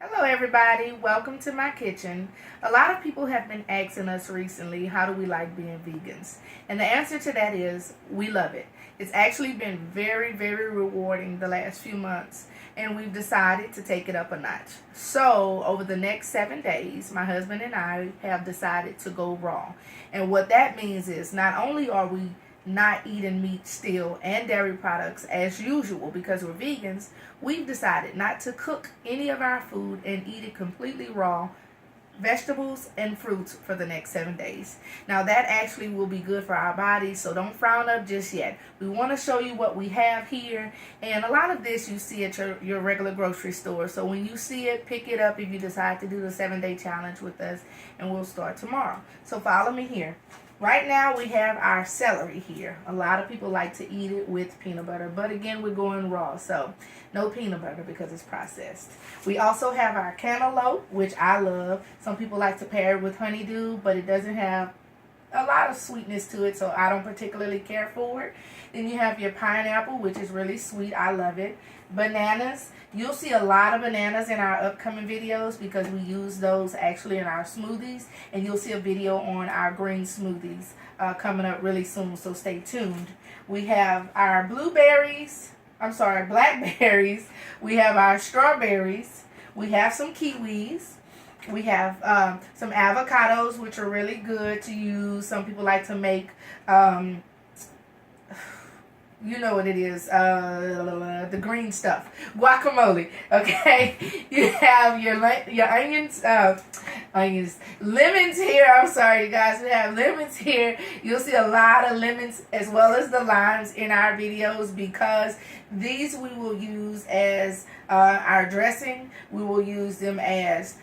Hello, everybody. Welcome to my kitchen. A lot of people have been asking us recently, how do we like being vegans? And the answer to that is we love it. It's actually been very, very rewarding the last few months, and we've decided to take it up a notch. So, over the next 7 days, my husband and I have decided to go raw. And what that means is not only are we not eating meat still and dairy products as usual because we're vegans, we've decided not to cook any of our food and eat it completely raw, vegetables and fruits for the next 7 days. Now that actually will be good for our bodies, so don't frown up just yet. We want to show you what we have here, and a lot of this you see at your regular grocery store. So when you see it, pick it up if you decide to do the 7-day challenge with us, and we'll start tomorrow. So follow me here. Right now we have our celery here. A lot of people like to eat it with peanut butter, but again we're going raw, so no peanut butter because it's processed. We also have our cantaloupe, which I love. Some people like to pair it with honeydew, but it doesn't have a lot of sweetness to it, so I don't particularly care for it. Then you have your pineapple, which is really sweet. I love it. Bananas. You'll see a lot of bananas in our upcoming videos because we use those actually in our smoothies, and you'll see a video on our green smoothies coming up really soon, so stay tuned. We have our blackberries. We have our strawberries. We have some kiwis. We have some avocados, which are really good to use. Some people like to make, you know what it is, the green stuff, guacamole. Okay, you have your onions, lemons here. I'm sorry, you guys. We have lemons here. You'll see a lot of lemons as well as the limes in our videos because these we will use as our dressing. We will use them as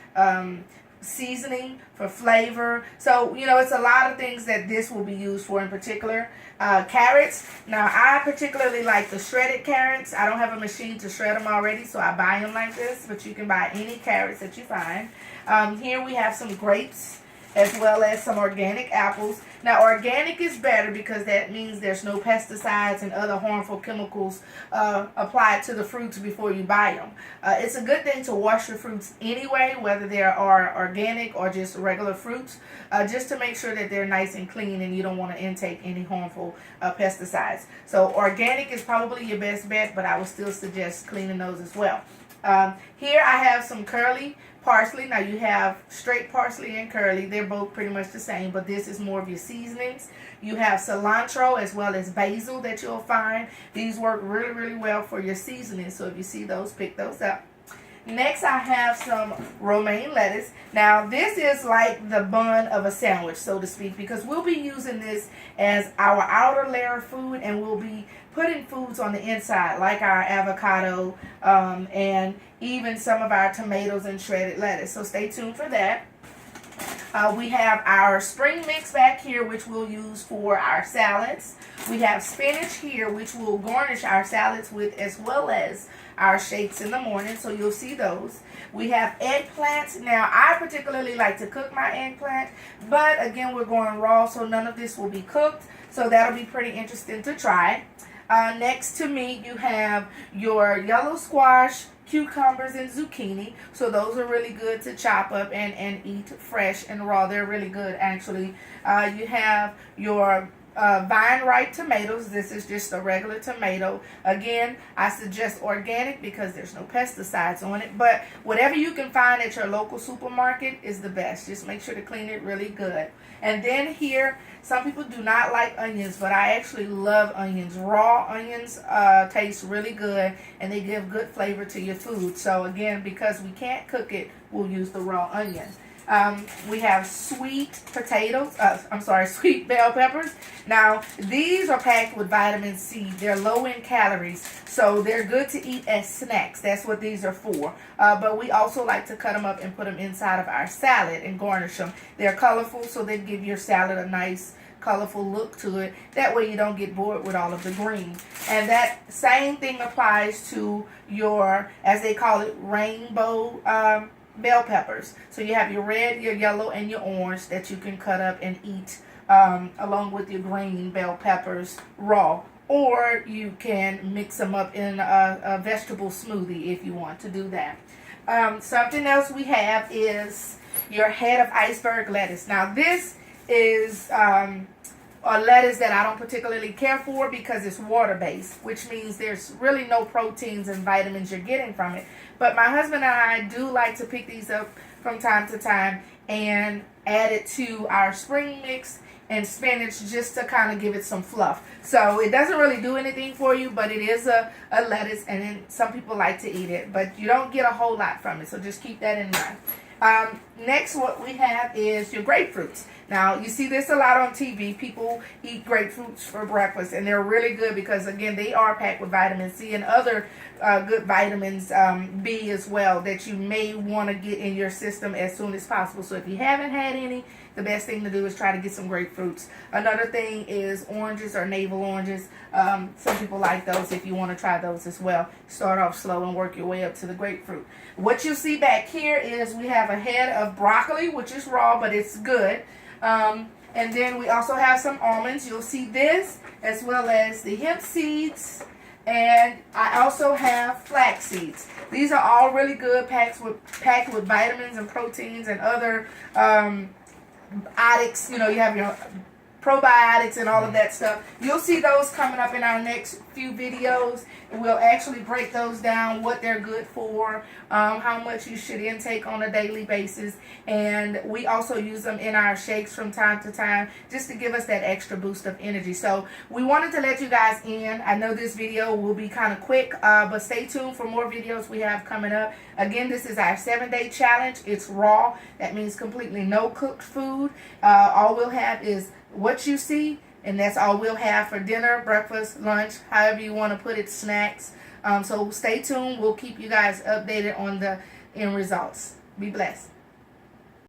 seasoning for flavor. So, it's a lot of things that this will be used for in particular. Carrots. Now, I particularly like the shredded carrots. I don't have a machine to shred them already, so I buy them like this, but you can buy any carrots that you find. Here we have some grapes as well as some organic apples. Now, organic is better because that means there's no pesticides and other harmful chemicals applied to the fruits before you buy them. It's a good thing to wash your fruits anyway, whether they are organic or just regular fruits, just to make sure that they're nice and clean and you don't want to intake any harmful pesticides. So organic is probably your best bet, but I would still suggest cleaning those as well. Here I have some curly parsley. Now you have straight parsley and curly. They're both pretty much the same, but this is more of your seasonings. You have cilantro as well as basil that you'll find. These work really, really well for your seasoning. So if you see those, pick those up. Next, I have some romaine lettuce. Now, this is like the bun of a sandwich, so to speak, because we'll be using this as our outer layer of food, and we'll be putting foods on the inside, like our avocado and even some of our tomatoes and shredded lettuce. So stay tuned for that. We have our spring mix back here, which we'll use for our salads. We have spinach here, which we'll garnish our salads with, as well as our shakes in the morning, so you'll see those. We have eggplants. Now, I particularly like to cook my eggplant, but again, we're going raw, so none of this will be cooked, so that'll be pretty interesting to try. Next to me, you have your yellow squash, cucumbers, and zucchini. So those are really good to chop up and eat fresh and raw. They're really good, actually. You have your vine ripe tomatoes. This is just a regular tomato. Again, I suggest organic because there's no pesticides on it, but whatever you can find at your local supermarket is the best. Just make sure to clean it really good. And then here, some people do not like onions, but I actually love onions. Raw onions taste really good, and they give good flavor to your food. So again, because we can't cook it, we'll use the raw onion. We have sweet bell peppers. Now, these are packed with vitamin C. They're low in calories, so they're good to eat as snacks. That's what these are for. But we also like to cut them up and put them inside of our salad and garnish them. They're colorful, so they give your salad a nice colorful look to it. That way you don't get bored with all of the green. And that same thing applies to your, as they call it, rainbow bell peppers. So you have your red, your yellow, and your orange that you can cut up and eat along with your green bell peppers raw. Or you can mix them up in a vegetable smoothie if you want to do that. Something else we have is your head of iceberg lettuce. Now this is a lettuce that I don't particularly care for because it's water-based, which means there's really no proteins and vitamins you're getting from it. But my husband and I do like to pick these up from time to time and add it to our spring mix and spinach just to kind of give it some fluff. So it doesn't really do anything for you, but it is a lettuce, and then some people like to eat it, but you don't get a whole lot from it, so just keep that in mind. Next, what we have is your grapefruits. Now, you see this a lot on TV. People eat grapefruits for breakfast, and they're really good because, again, they are packed with vitamin C and other good vitamins B as well that you may want to get in your system as soon as possible. So if you haven't had any, the best thing to do is try to get some grapefruits. Another thing is oranges or navel oranges. Some people like those if you want to try those as well. Start off slow and work your way up to the grapefruit. What you see back here is we have a head of broccoli, which is raw, but it's good. And then we also have some almonds. You'll see this as well as the hemp seeds. And I also have flax seeds. These are all really good, packed with vitamins and proteins and other biotics. You know, you have your probiotics and all of that stuff. You'll see those coming up in our next few videos, and we'll actually break those down, what they're good for, how much you should intake on a daily basis, and we also use them in our shakes from time to time just to give us that extra boost of energy. So we wanted to let you guys in. I know this video will be kind of quick, but stay tuned for more videos we have coming up. Again, this is our 7-day challenge. It's raw. That means completely no cooked food. All we'll have is what you see, and that's all we'll have for dinner, breakfast, lunch, however you want to put it, snacks. So stay tuned. We'll keep you guys updated on the end results. Be blessed.